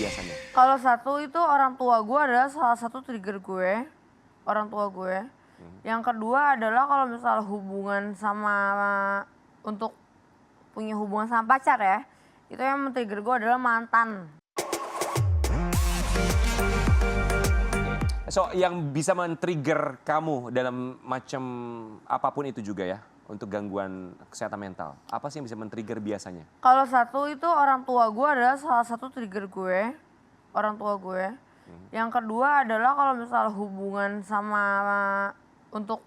biasanya? Kalau satu itu orang tua gue adalah salah satu trigger gue, orang tua gue. Yang kedua adalah kalau misal hubungan sama, untuk punya hubungan sama pacar ya, itu yang men-trigger gue adalah mantan. So, yang bisa men-trigger kamu dalam macam apapun itu juga ya, untuk gangguan kesehatan mental. Apa sih yang bisa men-trigger biasanya? Kalau satu itu orang tua gue adalah salah satu trigger gue, orang tua gue. Yang kedua adalah kalau misal hubungan sama, untuk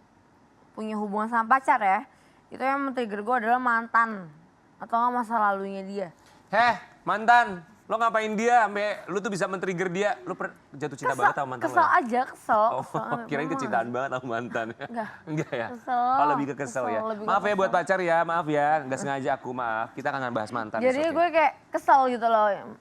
punya hubungan sama pacar ya, itu yang men-trigger gue adalah mantan atau nggak masa lalunya dia. Mantan, lo ngapain dia sampai lu tuh bisa men-trigger dia? Lu jatuh cinta banget sama mantan Kesel lo? Ya? aja, kesel. Oh, kirain kecintaan banget sama mantan. Enggak ya? Kesel. Oh, lebih ke kesel ya. Maaf ya buat pacar ya, maaf ya. Nggak sengaja aku, maaf. Kita akan bahas mantan. Jadi gue kayak kesel gitu loh.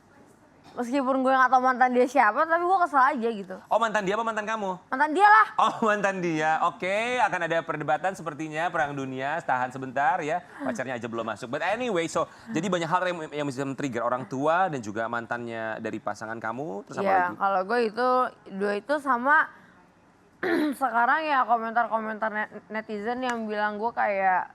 Meskipun gue gak tau mantan dia siapa, tapi gue kesel aja gitu. Oh, mantan dia apa mantan kamu? Mantan dia lah. Oh, mantan dia. Oke, akan ada perdebatan sepertinya, perang dunia. Tahan sebentar ya, pacarnya aja belum masuk. But anyway, so jadi banyak hal yang bisa men-trigger orang tua dan juga mantannya dari pasangan kamu. Terus apa Iya, lagi? kalau gue itu, dua itu sama sekarang ya komentar-komentar netizen yang bilang gue kayak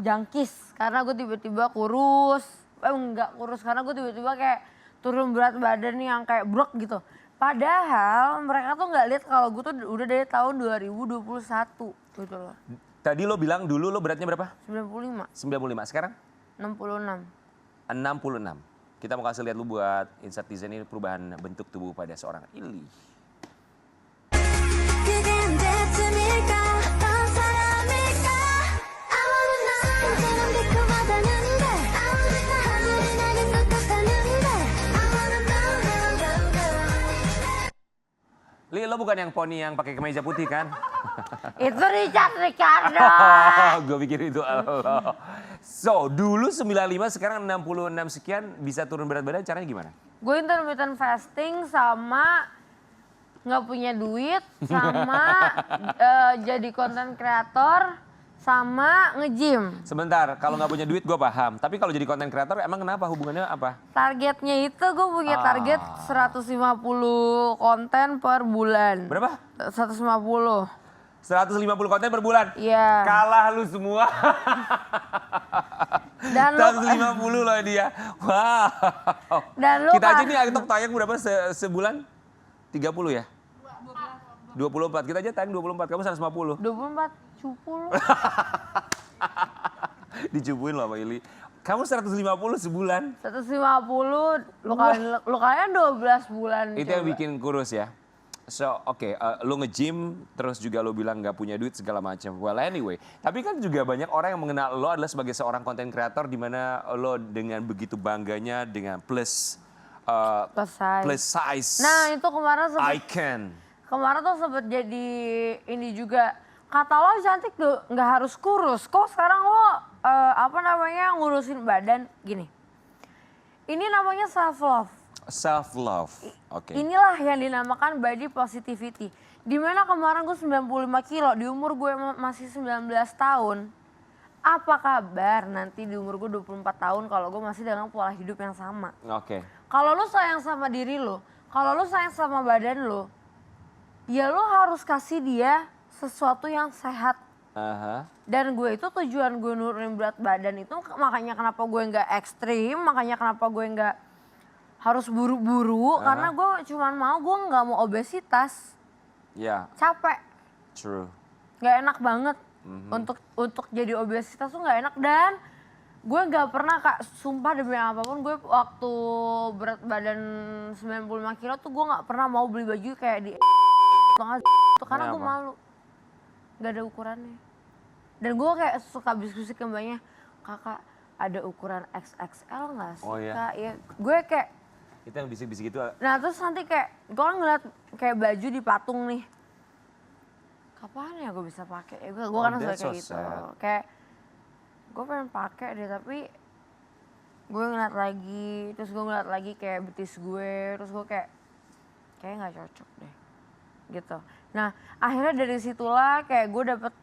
jangkis. Karena gue tiba-tiba kurus. Enggak kurus, karena gue tiba-tiba kayak turun berat badan yang kayak brok gitu. Padahal mereka tuh nggak lihat kalau gue tuh udah dari tahun 2021 gitu loh. Tadi lo bilang dulu lo beratnya berapa? 95. 95, sekarang? 66. 66. Kita mau kasih lihat lu buat Insert Design ini perubahan bentuk tubuh pada seorang Ili. Li, lo bukan yang poni yang pakai kemeja putih kan? Itu Ricardo. Gue pikir itu lo. So, dulu 95, sekarang 66 sekian, bisa turun berat badan, caranya gimana? Gue intermittent fasting sama nggak punya duit, sama jadi konten kreator, sama nge-gym. Sebentar, kalau nggak punya duit gue paham. Tapi kalau jadi konten kreator emang kenapa? Hubungannya apa? Targetnya itu gue punya target 150 konten per bulan. Berapa? 150. 150 konten per bulan? Iya. Kalah lu semua. Dan lu 150 loh dia. Wow. Dan lu Kita aja nih TikTok tayang berapa sebulan? 30 ya? 24. Kita aja tayang 24, kamu 150. 24 cupul. Dicubuin loh sama Ili. Kamu 150 sebulan. 150 lu kalian 12 bulan. Itu yang bikin kurus ya. So, oke, lo nge-gym, terus juga lo bilang nggak punya duit segala macam. Well, anyway. Tapi kan juga banyak orang yang mengenal lo adalah sebagai seorang konten kreator di mana lo dengan begitu bangganya dengan plus size. Nah, itu kemarin Icon. Kemarin tuh sempet jadi ini juga. Kata lo cantik tuh nggak harus kurus. Kok sekarang lo ngurusin badan gini. Ini namanya self love. Self love. Oke. Inilah yang dinamakan body positivity. Dimana kemarin gue 95 kilo di umur gue masih 19 tahun. Apa kabar nanti di umur gue 24 tahun kalau gue masih dengan pola hidup yang sama. Oke. Kalau lo sayang sama diri lo, kalau lo sayang sama badan lo, ya lo harus kasih dia sesuatu yang sehat. Dan gue itu tujuan gue nurunin berat badan itu makanya kenapa gue nggak ekstrim, makanya kenapa gue nggak harus buru-buru, karena gue cuman gue nggak mau obesitas. Ya. Capek. True. Nggak enak banget. Untuk jadi obesitas tuh nggak enak, dan gue nggak pernah sumpah demi apapun, gue waktu berat badan 95 kilo tuh gue nggak pernah mau beli baju kayak di karena gue malu, nggak ada ukurannya. Dan gue kayak suka bisik-bisik ke mbaknya, kakak ada ukuran XXL nggak sih? Oh, iya. Kak, ya gue kayak Itu yang bisik-bisik itu. nah terus nanti kayak gue kan ngeliat kayak baju di patung nih, kapan ya gue bisa pakai? Ya, gue kan suka kayak gitu. Kayak gue pengen pakai deh, tapi gue ngeliat lagi, terus gue ngeliat lagi kayak betis gue, terus gue kayak nggak cocok deh, gitu. Nah akhirnya dari situlah kayak gue dapet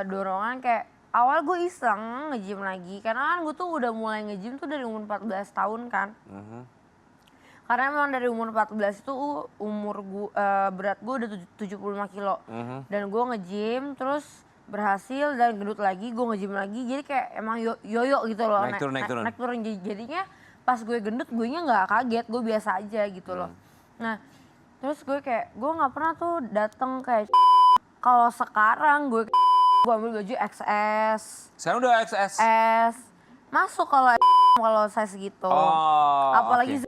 dorongan, kayak awal gue iseng nge-gym lagi, karena kan gue tuh udah mulai nge-gym tuh dari umur 14 tahun kan. Karena emang dari umur 14 itu berat gue udah 75 kilo. Dan gue nge-gym terus berhasil dan gendut lagi, gue nge-gym lagi. Jadi kayak emang yoyo gitu loh. Naik turun. Naik turun. Jadinya pas gue gendut gue nya nggak kaget, gue biasa aja gitu loh. Nah terus gue kayak, gue nggak pernah tuh dateng kayak kalau sekarang gue ambil baju XS. Sekarang udah XS? S. Masuk kalau size gitu. Oh, Apalagi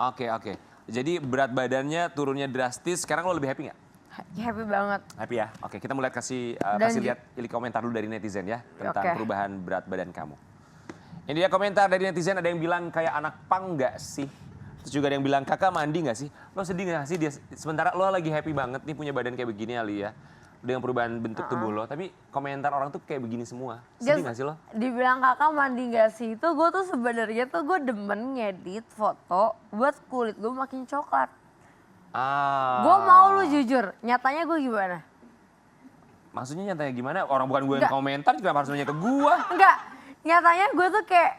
Oke. Jadi berat badannya turunnya drastis. Sekarang lo lebih happy nggak? happy banget. Happy ya? Oke, kita mulai kasih Dan lihat komentar dulu dari netizen ya tentang Oke. perubahan berat badan kamu. Ini dia komentar dari netizen, ada yang bilang kayak anak pang nggak sih? Terus juga ada yang bilang kakak mandi nggak sih? Lo sedih nggak sih? Sementara lo lagi happy banget nih punya badan kayak begini Ali ya. Dengan perubahan bentuk tubuh lo. Tapi komentar orang tuh kayak begini semua. Sedih nggak sih lo? Dibilang kakak mandi gak sih itu gue tuh sebenarnya tuh gue demen ngedit foto buat kulit gue makin coklat. Gue mau lu jujur, nyatanya gue gimana? Maksudnya nyatanya gimana? Orang bukan gue yang komentar, kenapa harus nanya ke gue? Enggak, nyatanya gue tuh kayak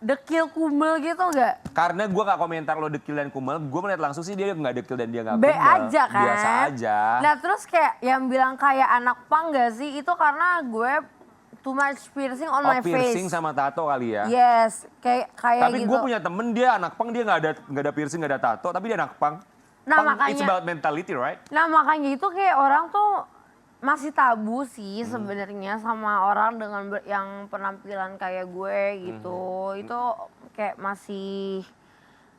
dekil kumel gitu enggak? Karena gue gak komentar lo dekil dan kumel, gue melihat langsung sih dia gak dekil dan dia gak B kumel. aja kan? Biasa aja. Nah terus kayak yang bilang kayak anak pang gak sih? Itu karena gue too much piercing on my face. Piercing sama tato kali ya? Yes, kayak Tapi gitu. gue punya temen dia anak pang, dia gak ada piercing, gak ada tato, tapi dia anak pang. Nah Pang, makanya, it's about mentality, right? nah makanya itu kayak orang tuh masih tabu sih sebenarnya sama orang dengan yang penampilan kayak gue gitu. Itu kayak masih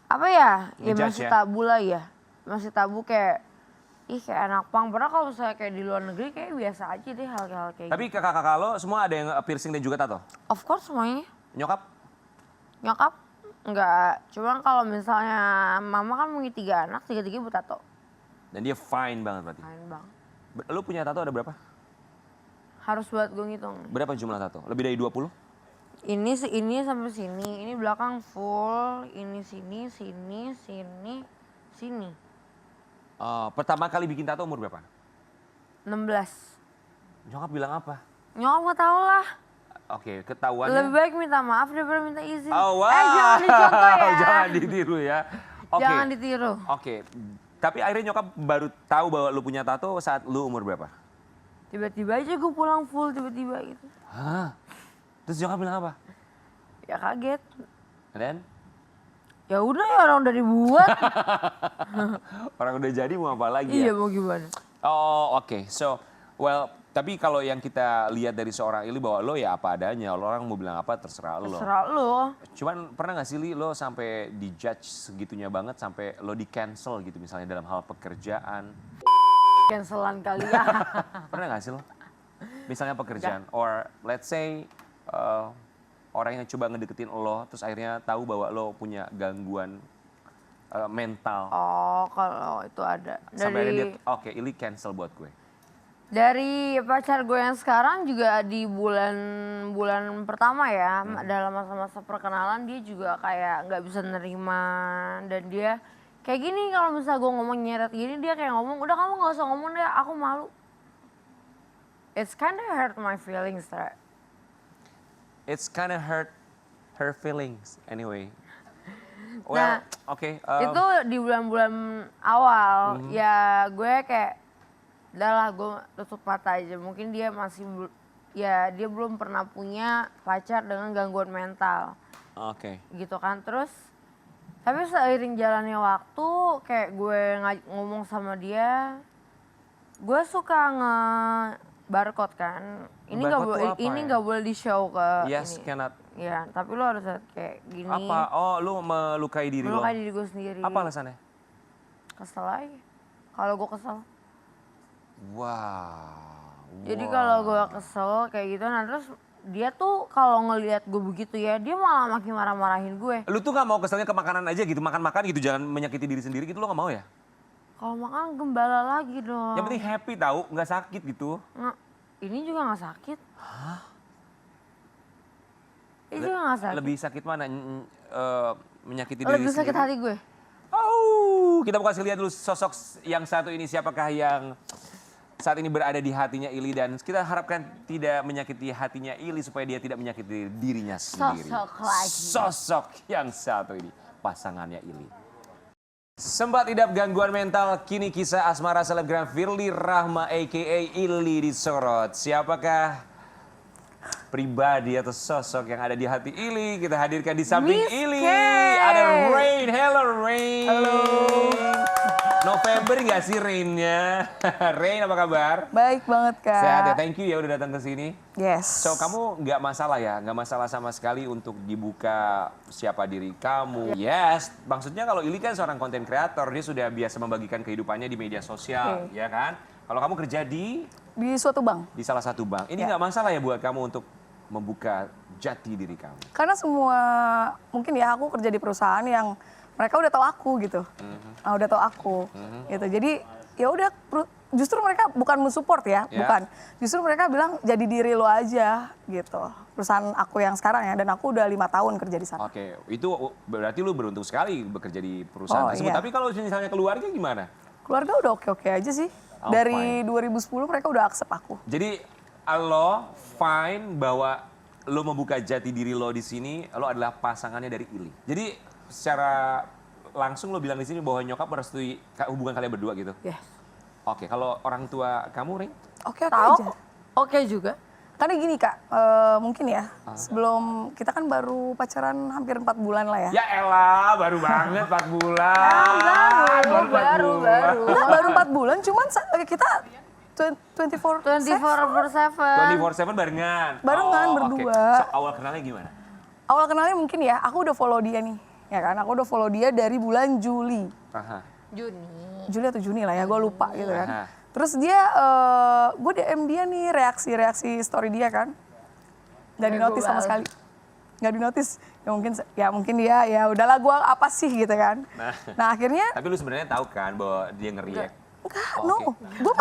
apa ya? Ya Ngejudge masih ya? tabu lah ya. Masih tabu kayak kayak anak pang. Padahal kalau misalnya kayak di luar negeri kayak biasa aja deh hal-hal kayak Tapi gitu. kakak-kakak lo semua ada yang piercing dan juga tato? Of course semuanya. Nyokap? Nyokap enggak. Cuman kalau misalnya mama kan punya 3 anak, 3-3 bertato. Dan dia fine banget berarti? Main bang. Lo punya tato ada berapa? Harus buat gue ngitung. Berapa jumlah tato? Lebih dari 20? Ini sampai sini, ini belakang full, ini sini, sini. Pertama kali bikin tato umur berapa? 16. Nyokap bilang apa? Nyokap gak tau lah. Oke, ketahuannya. Lebih baik minta maaf daripada minta izin. Oh wow. Jangan dicontoh ya. Jangan ditiru ya. Oke. Jangan ditiru. Oke. Tapi akhirnya nyokap baru tahu bahwa lu punya tato saat lu umur berapa? Tiba-tiba aja gue pulang full tiba-tiba gitu. Hah? Terus nyokap bilang apa? Ya kaget. Dan? Ya udah ya orang udah dibuat. Orang udah jadi mau apa lagi Iya ya? mau gimana. Oh oke. So, well, tapi kalau yang kita lihat dari seorang Ili bahwa lo ya apa adanya, orang mau bilang apa terserah lo. Terserah lo. Cuman pernah gak sih Li, lo sampai dijudge segitunya banget sampai lo di cancel gitu misalnya dalam hal pekerjaan? Cancelan kali ya. Pernah gak sih lo? Misalnya pekerjaan, or let's say orang yang coba ngedeketin lo terus akhirnya tahu bahwa lo punya gangguan mental. Oh kalau itu ada. Sampai akhirnya dia, oke Ili cancel buat gue. Dari pacar gue yang sekarang juga di bulan pertama ya, dalam masa-masa perkenalan dia juga kayak nggak bisa nerima dan dia kayak gini kalau misalnya gue ngomong nyeret gini dia kayak ngomong udah kamu nggak usah ngomong deh aku malu. It's kinda hurt my feelings, right? It's kinda hurt her feelings anyway. Well, Nah, oke. itu di bulan-bulan awal ya gue kayak udahlah gue tutup mata aja. Mungkin dia masih ya dia belum pernah punya pacar dengan gangguan mental. Oke. Gitu kan. Terus tapi seiring jalannya waktu kayak gue ngomong sama dia, gue suka barcode kan. Ini nggak Barcode boleh tuh apa ya? nggak boleh di show ke Yes, ini. cannot. Ya, tapi lo harus kayak gini. Apa? Oh, lu melukai diri lo. Melukai diri gue sendiri. Apa alasannya? Kesel aja. Kalau gue kesel. Wow. Jadi kalau gue kesel kayak gitu, nah terus dia tuh kalau ngelihat gue begitu ya, dia malah makin marah-marahin gue. Lu tuh gak mau keselnya ke makanan aja gitu, makan-makan gitu, jangan menyakiti diri sendiri gitu, lo gak mau ya? Kalau makan gembala lagi dong. Yang penting happy tahu, nggak sakit gitu. Nggak, ini juga nggak sakit. Hah? Ini juga nggak sakit. Lebih sakit mana? Menyakiti diri Lebih sakit sendiri? hati gue. Oh, kita mau kasih lihat dulu sosok yang satu ini siapakah yang saat ini berada di hatinya Ili dan kita harapkan tidak menyakiti hatinya Ili supaya dia tidak menyakiti dirinya sendiri. Sosok lagi. Sosok yang satu ini, pasangannya Ili. Sempat idap gangguan mental, kini kisah asmara selebgram Firly Rahma aka Ili disorot. Siapakah pribadi atau sosok yang ada di hati Ili? Kita hadirkan di samping Miss Ili. K. Ada Rain. Hello Rain. Halo. November nggak sih Rainnya? Rain apa kabar? Baik banget, Kak. Sehat ya, thank you ya udah datang ke sini. Yes. So kamu nggak masalah ya, nggak masalah sama sekali untuk dibuka siapa diri kamu. Yes, maksudnya kalau Ili kan seorang konten kreator, dia sudah biasa membagikan kehidupannya di media sosial, ya kan? Kalau kamu kerja di suatu bank. di salah satu bank, ini Ya. nggak masalah ya buat kamu untuk membuka jati diri kamu. Karena semua, mungkin ya aku kerja di perusahaan yang mereka udah tahu aku gitu. Udah tahu aku gitu. Jadi ya udah justru mereka bukan mensupport ya, Ya. bukan. Justru mereka bilang jadi diri lo aja gitu. Perusahaan aku yang sekarang ya, dan aku udah 5 tahun kerja di sana. Oke, itu berarti lu beruntung sekali bekerja di perusahaan Oh, tersebut. iya. Tapi kalau misalnya keluarga gimana? Keluarga udah oke-oke aja sih. Oh, Dari 2010 mereka udah accept aku. Jadi lo fine bahwa lo membuka jati diri lo di sini, lo adalah pasangannya dari Ili. Jadi secara langsung lo bilang di sini bahwa nyokap merestui hubungan kalian berdua gitu. Yes. Oke, kalau orang tua kamu, Ring? Oke-oke Tahu? aja. Oke juga. Karena gini Kak, mungkin ya sebelum kita kan baru pacaran hampir 4 bulan lah ya. Ya elah, baru banget 4 bulan. baru. Enggak, baru 4 bulan, cuman kita 24/7. 24/7 barengan? Barengan, Oh, berdua. Oke. So, awal kenalnya gimana? Awal kenalnya mungkin ya, aku udah follow dia nih. Ya kan, aku udah follow dia dari bulan Juli. Aha. Juli atau Juni lah ya, gue lupa gitu Aha. kan. Terus dia, gue DM dia nih reaksi story dia kan. Gak di-notice sama sekali. Gak di-notice. Ya mungkin dia, ya udahlah gue apa sih gitu kan. Nah akhirnya, Tapi lu sebenarnya tahu kan bahwa dia nge-react? enggak, Oh, no. oke. Gue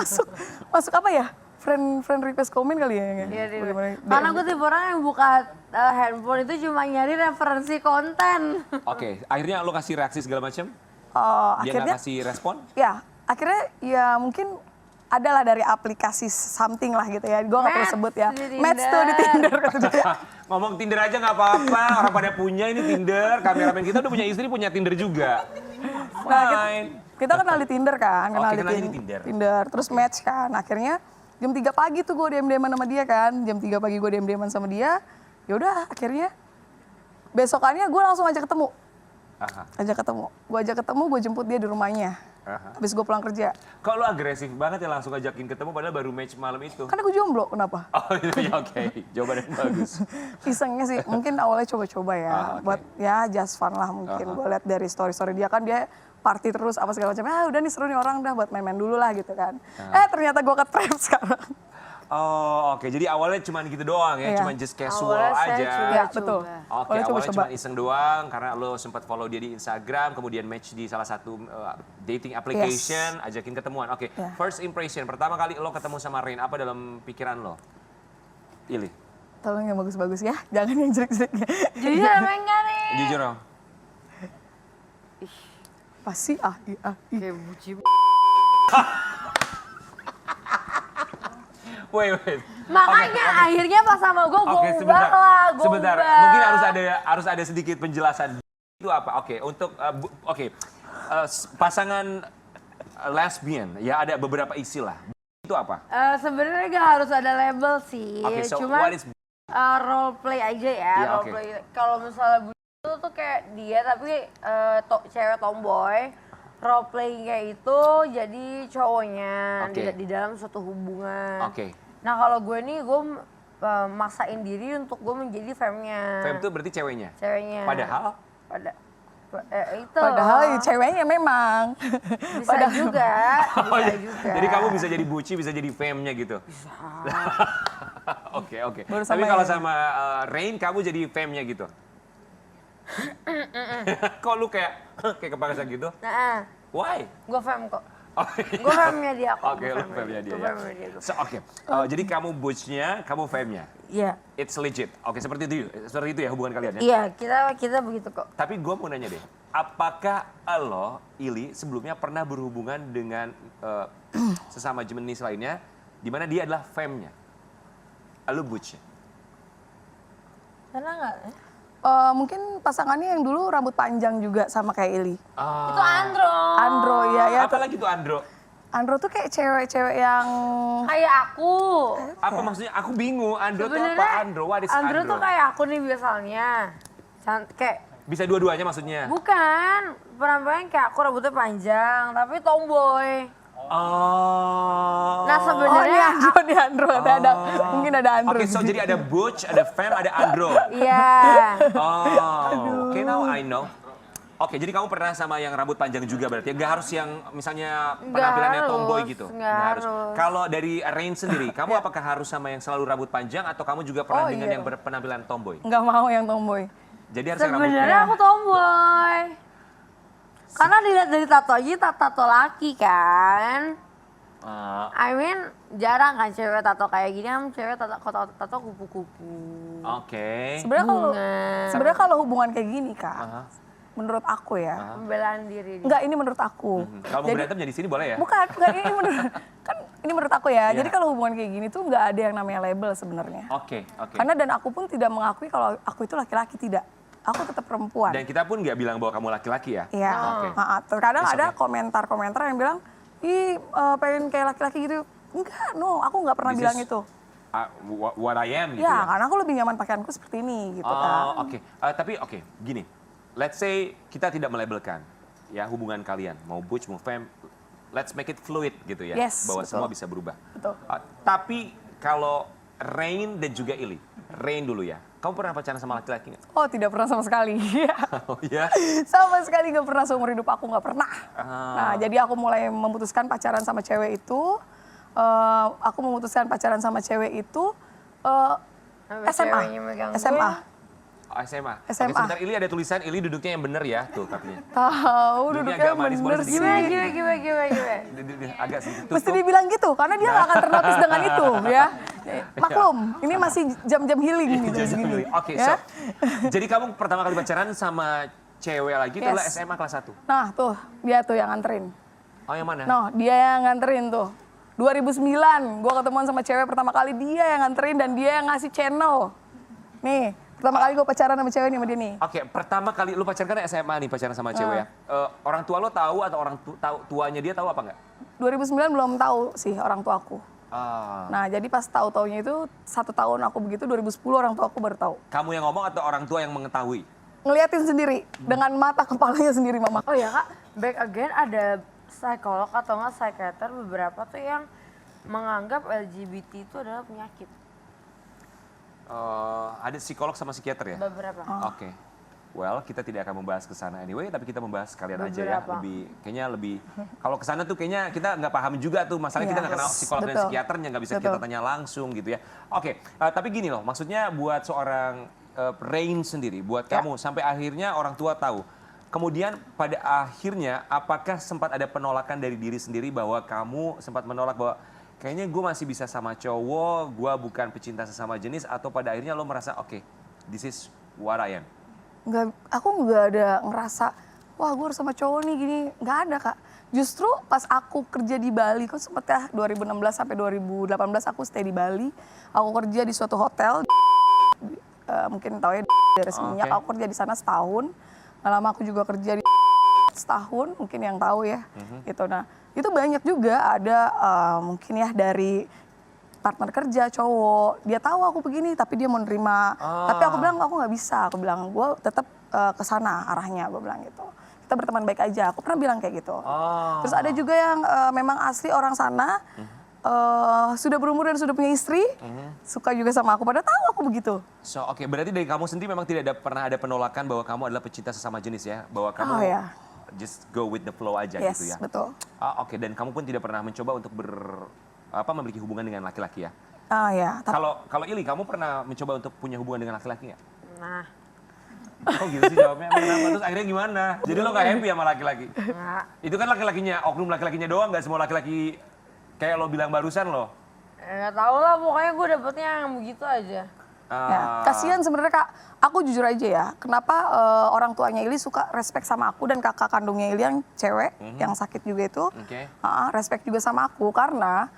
masuk apa ya? Friend request komen kali ya. Iya, Bagaimana? karena gue tipe orang yang buka handphone itu cuma nyari referensi konten. Oke, akhirnya lo kasih reaksi segala macam? Dia Akhirnya, nggak kasih respon? ya akhirnya ya mungkin adalah dari aplikasi something lah gitu ya. Gue nggak perlu Match sebut ya. di Match tuh di Tinder. Kata dia. Ngomong Tinder aja nggak apa-apa, orang pada punya ini Tinder, kameramen kita udah punya istri, punya Tinder juga. Nah, Fine. kita kenal di Tinder kan, Oke, kenalnya di Tinder. Tinder, terus match kan. Akhirnya jam 3 pagi tuh gue DM-an sama dia kan. Jam 3 pagi gue DM-an sama dia. Ya udah akhirnya besokannya gue langsung ajak ketemu. Aha, Gue ajak ketemu, gue jemput dia di rumahnya. aha. Habis gue pulang kerja. Kok lo agresif banget ya langsung ajakin ketemu padahal baru match malam itu? Kan aku jomblo, kenapa? Oh iya, oke, jawaban yang bagus. Isengnya sih, mungkin awalnya coba-coba ya. Oke. Buat ya just fun lah mungkin. Gue lihat dari story-story dia kan dia party terus apa segala macam. Udah nih seru nih orang dah buat main-main dulu lah gitu kan. Ternyata gue ke-trap sekarang. Oh oke, jadi awalnya cuma gitu doang ya, Iya. cuma just casual Awalnya saya aja. coba. Ya betul. Oke, Awalnya awalnya coba-coba. cuma iseng doang karena lo sempat follow dia di Instagram, kemudian match di salah satu dating application, ajakin ketemuan. Oke, Ya. first impression, pertama kali lo ketemu sama Rain, apa dalam pikiran lo? Ili, Tolong yang bagus-bagus ya, jangan yang jelek-jelek ya. Jujur apa enggak nih? jujur dong. Pasti Kayak buci. Wait. Makanya akhirnya pas sama gue Oke, ubah lah, gue sebentar. ubah. Mungkin harus ada sedikit penjelasan. Itu apa? Oke, untuk pasangan lesbian ya ada beberapa istilah. Itu apa? Sebenarnya gak harus ada label sih, Oke, so cuma what is role play aja ya. Iya, Role oke. play. Kalau misalnya bu itu tuh kayak dia tapi cewek tomboy. Role play kayak itu jadi cowoknya Oke. di dalam suatu hubungan. Oke. Nah kalau gue nih gue maksain diri untuk gue menjadi femnya. Fem itu berarti ceweknya. Ceweknya. Padahal Itu. Padahal ya ceweknya memang. Bisa juga. Oh, Bisa iya. juga. Jadi kamu bisa jadi buci, bisa jadi femnya gitu. Bisa. Oke. Baru Tapi sama kalau yang- sama Rain kamu jadi femnya gitu. Kok lu kayak kepanasan gitu? Nah, Why? gue fem kok. Oh, Gue femnya dia kok. Oke, lu femnya dia. Gue Ya. femnya dia. So, oke. Jadi kamu butchnya, kamu femnya. Iya. It's legit. Oke, seperti itu ya hubungan kalian ya. Iya, kita begitu kok. Tapi gue mau nanya deh, apakah lo, Ili, sebelumnya pernah berhubungan dengan sesama jenis lainnya, di mana dia adalah femnya? Lo butchnya? Pernah nggak? Mungkin pasangannya yang dulu rambut panjang juga sama kayak Ili. Itu Andro. Andro ya. Apa lagi tuh Andro? Andro tuh kayak cewek-cewek yang Kayak aku. Apa maksudnya? Aku bingung. Andro tuh Sebenarnya apa Andro? What is Andro Andro? tuh kayak aku nih biasanya. Kayak Bisa dua-duanya maksudnya? bukan penampakan kayak aku rambutnya panjang tapi tomboy. Oh. Nah sebenarnya di Andro. Mungkin ada Andro. Oke, so jadi ada Butch, ada Fem, ada Andro. iya. Oh, oke, now I know. Oke, jadi kamu pernah sama yang rambut panjang juga berarti? Nggak harus yang misalnya Nggak penampilannya harus, tomboy gitu? nggak harus. Kalau dari Rain sendiri, kamu apakah harus sama yang selalu rambut panjang atau kamu juga pernah dengan yang berpenampilan tomboy? Nggak mau yang tomboy. Jadi harus yang rambut Sebenarnya aku tomboy. Karena dilihat dari tato aja, tato laki kan. I mean jarang kan cewek tato kayak gini, kan cewek tato kupu-kupu. Oke. Sebenarnya kalau hubungan kayak gini Kak, menurut aku ya. Pembelaan diri. Enggak, ini menurut aku. Kalau mau berantem jadi sini boleh ya? Bukan, ini menurut aku ya. Jadi kalau hubungan kayak gini tuh nggak ada yang namanya label sebenarnya. Oke. Karena dan aku pun tidak mengakui kalau aku itu laki-laki, tidak. Aku tetap perempuan. Dan kita pun nggak bilang bahwa kamu laki-laki ya? Iya. Oke. Terkadang It's ada okay. komentar-komentar yang bilang, ih pengen kayak laki-laki gitu. Enggak, no, aku nggak pernah This bilang is- itu. What I am gitu Ya, ya? karena aku lebih nyaman pakaianku seperti ini gitu kan. Oh, oke. Tapi oke, gini. Let's say kita tidak melabelkan ya hubungan kalian, mau butch, mau femme, let's make it fluid gitu ya, Yes, bahwa betul. semua bisa berubah. Betul. Tapi kalau Rain dan juga Ili, Rain dulu ya, kamu pernah pacaran sama laki-laki nggak? Oh, tidak pernah sama sekali. Oh ya? Sama sekali nggak pernah, seumur hidup aku nggak pernah. Ah. Nah, jadi aku mulai memutuskan pacaran sama cewek itu. Aku memutuskan pacaran sama cewek itu Sampai SMA. ceweknya megang SMA. Oh, SMA. SMA. Oke, sebentar, Ili ada tulisan, Ili duduknya yang bener ya, tuh kakinya. Tahu Duduknya duduknya agak manis-manis bener sedikit. sih. Gimana? Agak sedikit tutup. Mesti dibilang gitu, karena dia nggak akan ternotis dengan itu ya. Maklum, ini masih jam-jam healing nih jam segini. Oke, ya. so, jadi kamu pertama kali pacaran sama cewek lagi itu Yes. adalah SMA kelas 1? Nah tuh, dia tuh yang nganterin. Oh, yang mana? Nah, dia yang nganterin tuh. 2009, gue ketemuan sama cewek pertama kali, dia yang nganterin dan dia yang ngasih channel. Nih, pertama kali gue pacaran sama cewek nih sama dia nih. Oke, pertama kali lu pacaran kan SMA nih, pacaran sama cewek ya. Orang tua lo tahu atau tuanya dia tahu apa nggak? 2009 belum tahu sih orang tuaku. Ah. Nah, jadi pas tahu-taunya itu 1 tahun aku begitu, 2010 orang tuaku baru tahu. Kamu yang ngomong atau orang tua yang mengetahui? Ngeliatin sendiri, dengan mata kepalanya sendiri mama. Oh ya kak, back again ada psikolog atau nggak psikiater beberapa tuh yang menganggap LGBT itu adalah penyakit. Ada psikolog sama psikiater ya? Beberapa. Oke. Well, kita tidak akan membahas ke sana anyway, tapi kita membahas sekalian aja ya. Beberapa. Kayaknya lebih, kalau ke sana tuh kayaknya kita nggak paham juga tuh, masalahnya kita nggak kenal Yes, psikolog dan betul. psikiaternya, nggak bisa kita Betul. tanya langsung gitu ya. Oke, tapi gini loh, maksudnya buat seorang Rain sendiri, buat Ya. kamu, sampai akhirnya orang tua tahu. Kemudian pada akhirnya, apakah sempat ada penolakan dari diri sendiri bahwa kamu sempat menolak bahwa kayaknya gue masih bisa sama cowok, gue bukan pecinta sesama jenis, atau pada akhirnya lo merasa oke, this is what I am. Aku nggak ada ngerasa, wah gue harus sama cowok nih gini, nggak ada kak. Justru pas aku kerja di Bali, kan sempet ya 2016 sampai 2018 aku stay di Bali. Aku kerja di suatu hotel, mungkin tahu ya daerah Seminyak. Oke. Aku kerja di sana setahun. Nggak lama aku juga kerja di setahun, mungkin yang tahu ya. Gitu. Nah itu banyak juga ada mungkin ya dari partner kerja cowok, dia tahu aku begini tapi dia mau nerima. Tapi aku bilang aku nggak bisa, aku bilang gue tetap ke sana arahnya, gue bilang gitu. Kita berteman baik aja, aku pernah bilang kayak gitu. Terus ada juga yang memang asli orang sana, sudah berumur dan sudah punya istri, suka juga sama aku, pada tahu aku begitu. So, oke, berarti dari kamu sendiri memang tidak pernah ada penolakan bahwa kamu adalah pecinta sesama jenis ya? Bahwa kamu Oh, ya. just go with the flow aja Yes, gitu ya? betul. Oke, dan kamu pun tidak pernah mencoba untuk memiliki hubungan dengan laki-laki ya? Ya. Kalau Ili, kamu pernah mencoba untuk punya hubungan dengan laki-laki nggak? Nah, Oh gitu sih jawabnya, emang kenapa? Terus akhirnya gimana? Jadi lo gak happy sama laki-laki? nggak. Itu kan laki-lakinya, oknum laki-lakinya doang, gak semua laki-laki kayak lo bilang barusan lo. Nggak tahu lah, pokoknya gue dapetnya yang begitu aja. Ya, kasihan sebenarnya kak. Aku jujur aja ya, kenapa orang tuanya Ili suka respect sama aku dan kakak kandungnya Ili yang cewek, yang sakit juga itu, Oke. respect juga sama aku karena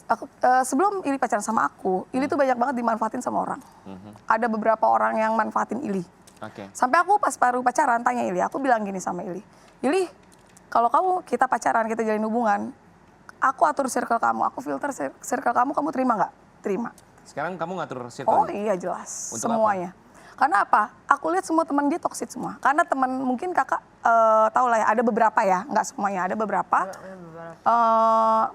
aku, sebelum Ili pacaran sama aku, Ili tuh banyak banget dimanfaatin sama orang. Ada beberapa orang yang manfaatin Ili. Oke. Sampai aku pas baru pacaran tanya Ili, aku bilang gini sama Ili, Ili kalau kita pacaran, kita jalin hubungan, aku atur circle kamu, aku filter circle kamu terima nggak? Terima. Sekarang kamu ngatur circle? Oh iya jelas, Untuk semuanya. Karena apa? Aku lihat semua teman dia toxic semua. Karena teman mungkin kakak tahu lah ya, ada beberapa ya, nggak semuanya, ada beberapa.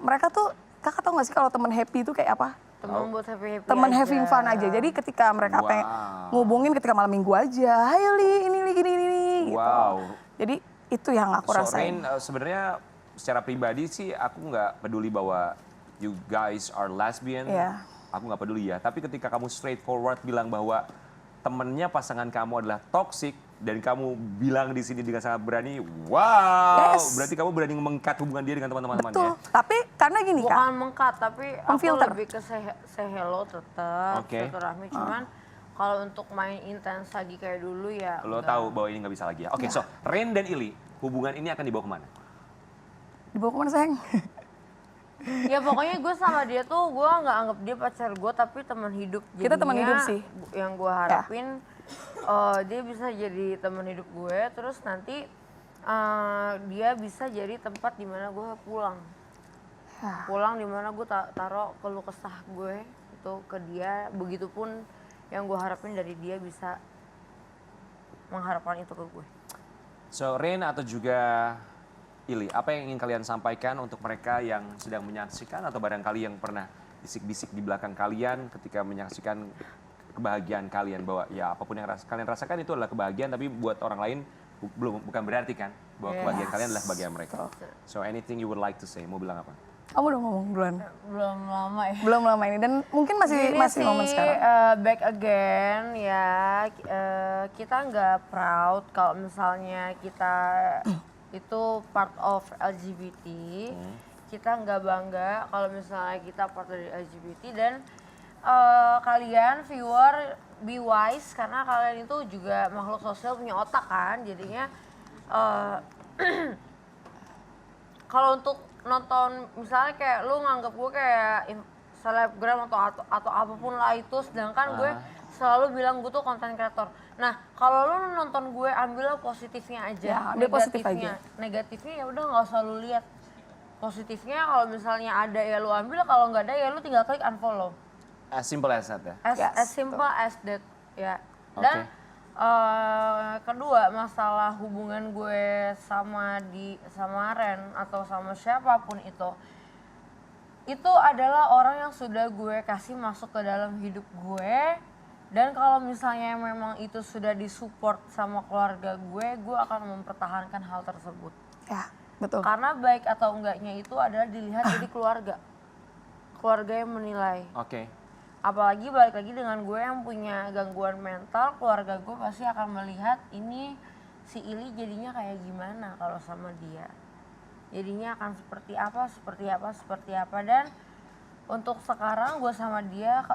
Mereka tuh, kakak tahu nggak sih kalau teman happy itu kayak apa? Temen buat happy-happy Teman aja. having fun aja. Jadi ketika mereka pengen ngubungin ketika malam minggu aja, hayo Li, ini Li, gini, gitu. Wow. Jadi itu yang aku rasain. Rain, sebenarnya secara pribadi sih aku nggak peduli bahwa you guys are lesbian. Iya. Aku nggak peduli ya. Tapi ketika kamu straightforward bilang bahwa temennya pasangan kamu adalah toxic dan kamu bilang di sini dengan sangat berani, wow, Yes. berarti kamu berani mengkat hubungan dia dengan teman-temannya. Betul. Tapi karena gini Bukan Kak, mengkat, tapi aku Memfilter. lebih ke say hello tetap, Oke. silaturahmi. Cuman kalau untuk main intens lagi kayak dulu ya Lo enggak. tahu bahwa ini nggak bisa lagi ya. Oke, so Rain dan Ili, hubungan ini akan dibawa kemana? dibawa kemana sayang? Ya pokoknya gue sama dia tuh gue nggak anggap dia pacar gue tapi teman hidup. Kita teman Jadinya hidup sih. Yang gue harapin dia bisa jadi teman hidup gue. Terus nanti dia bisa jadi tempat dimana gue pulang. Pulang dimana gue taruh keluh kesah gue itu ke dia. Begitupun yang gue harapin dari dia bisa mengharapkan itu ke gue. So Rain atau juga Ili, apa yang ingin kalian sampaikan untuk mereka yang sedang menyaksikan atau barangkali yang pernah bisik-bisik di belakang kalian ketika menyaksikan kebahagiaan kalian, bahwa ya apapun yang kalian rasakan itu adalah kebahagiaan, tapi buat orang lain bukan berarti kan bahwa kebahagiaan kalian adalah bagian mereka. So anything you would like to say, mau bilang apa? Kamu udah ngomong duluan. Belum lama ya. Belum lama ini dan mungkin masih momen sekarang. Back again ya, kita nggak proud kalau misalnya kita itu part of LGBT. Kita nggak bangga kalau misalnya kita part dari LGBT dan kalian viewer be wise karena kalian itu juga makhluk sosial punya otak kan, jadinya kalau untuk nonton misalnya kayak lu nganggap gue kayak selebgram atau apapun lah itu, sedangkan gue selalu bilang gue tuh konten kreator. Nah kalau lu nonton gue ambillah positifnya aja, Ya, ambil positif aja. Negatifnya ya udah nggak usah lu lihat. Positifnya kalau misalnya ada ya lu ambil, kalau nggak ada ya lu tinggal klik unfollow. As simple as that ya? As simple as that ya. Dan kedua, masalah hubungan gue sama Ren atau sama siapapun itu adalah orang yang sudah gue kasih masuk ke dalam hidup gue. Dan kalau misalnya memang itu sudah disupport sama keluarga gue akan mempertahankan hal tersebut. Ya, betul. Karena baik atau enggaknya itu adalah dilihat dari keluarga. Keluarga yang menilai. Oke. Apalagi balik lagi dengan gue yang punya gangguan mental, keluarga gue pasti akan melihat ini si Ili jadinya kayak gimana kalau sama dia. Jadinya akan seperti apa. Dan untuk sekarang gue sama dia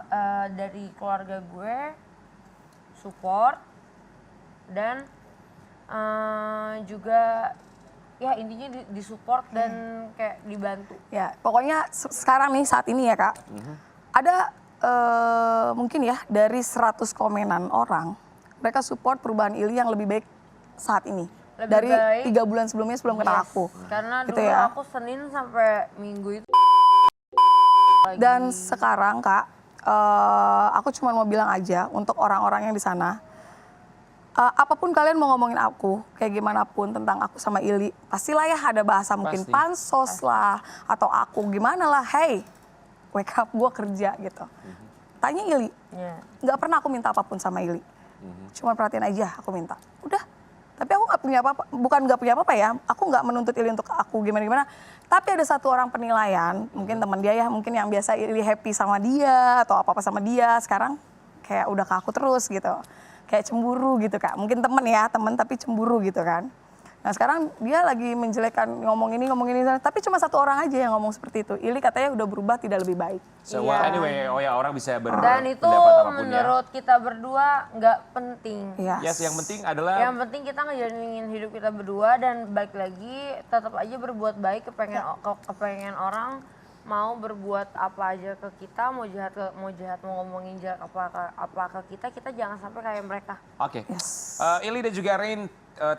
dari keluarga gue support dan juga ya intinya disupport dan kayak dibantu. Ya, pokoknya sekarang nih saat ini ya Kak, ada mungkin ya dari 100 komenan orang, mereka support perubahan Ili yang lebih baik saat ini. Lebih dari baik. 3 bulan sebelumnya sebelum kenal aku. Karena Gitu dulu ya. aku Senin sampai Minggu itu Dan sekarang Kak, aku cuma mau bilang aja untuk orang-orang yang di sana, apapun kalian mau ngomongin aku, kayak gimana pun tentang aku sama Ili, pastilah ya ada bahasa mungkin Pasti. pansos lah, atau aku gimana lah, hey, wake up, gue kerja gitu. Tanya Ili, nggak pernah aku minta apapun sama Ili, cuma perhatian aja aku minta, udah. Tapi aku nggak punya apa-apa, bukan nggak punya apa-apa ya, aku nggak menuntut Ili untuk aku gimana-gimana. Tapi ada satu orang penilaian, mungkin teman dia ya, mungkin yang biasa Ili happy sama dia atau apa-apa sama dia, sekarang kayak udah ke aku terus gitu. Kayak cemburu gitu Kak, mungkin temen ya, temen tapi cemburu gitu kan. Nah sekarang dia lagi menjelekkan ngomong ini, tapi cuma satu orang aja yang ngomong seperti itu. Ili katanya udah berubah tidak lebih baik. So well, Iya. anyway, orang bisa dan berpendapat itu apapun menurut kita berdua nggak penting. Iya. ya. Yes, yang penting adalah Yang penting kita ngejalanin hidup kita berdua dan balik lagi tetap aja berbuat baik kepengen orang mau berbuat apa aja ke kita, mau jahat mau ngomongin jahat apa ke kita jangan sampai kayak mereka. Oke. Ili dan juga Rain,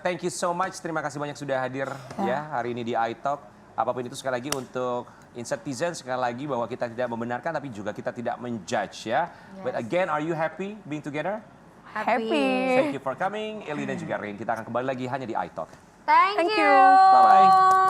thank you so much. Terima kasih banyak sudah hadir ya hari ini di iTalk. Apapun itu sekali lagi untuk Incetizen, sekali lagi bahwa kita tidak membenarkan tapi juga kita tidak menjudge ya. But again, are you happy being together? Happy. Thank you for coming, Ili dan juga Rain. Kita akan kembali lagi hanya di iTalk. Thank you. you. Bye-bye.